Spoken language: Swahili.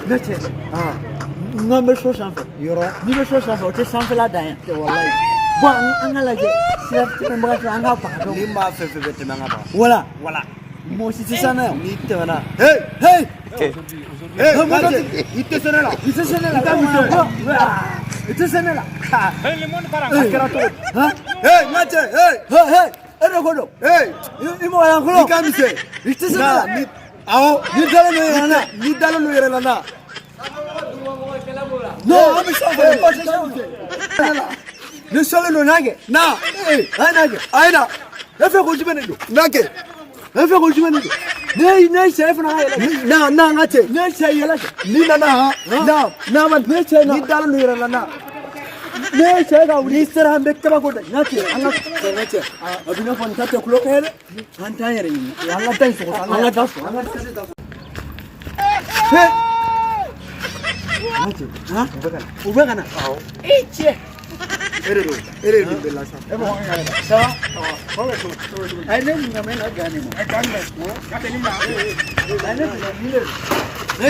Nace. Nga me so sanfɛ. Yɔrɔ. Ni bɛ so sanfɛ o tɛ sanfɛla dan yan. Walayi. Bon an ka lajɛ. Sira tɛmɛbaga fɛ an ka baga dɔn. Ni maa fɛn fɛn bɛ tɛmɛ an ka baga. Wala. Wala. Mɔgɔ si tɛ sanna yan. N'i tɛmɛna. Hey! I tɛ sɛnɛ la. I tɛ sɛnɛ la. I tɛ sɛnɛ la. Hey, lemon para. A kɛra cogo di? Hey, Nace. Hey. E de ko don. Hey. I mɔgɔ lankolon. I ka misɛn. I tɛ sɛnɛ la. Awɔ. Ni dalen don yɛrɛ la. Ni dalen don yɛrɛ la. Non, an bɛ sanfɛ. Ni sɔlen don n'a kɛ. Na. A ye n'a kɛ. A ye na. E fɛ ko jumɛn de don? Na kɛ. E fɛ ko jumɛn de don? Ne sɛ fana ka yɛlɛ. Na n ka cɛ. Ne sɛ yɛlɛ kɛ. Ni nana han. Na ma ne sɛ na. Ni dalen don yɛrɛ la na. Ne sɛ ka wuli sera an bɛ kabako da. N'a cɛ an ka cɛ. A bɛ n'a fɔ nin ta tɛ tulo kɛ dɛ. An t'an yɛrɛ ɲini. An ka taa in sɔgɔ. An ka taa so. An ka taa so. He. N'a cɛ. Han. U bɛ ka na. I cɛ. E de don bɛɛ la sa. E mɔgɔ min yɛrɛ la. Ça va? A ye ne ɲininka mɛ n'a diya ne ma. Ka teli ma. A ye ne ɲininka nin de don. Ne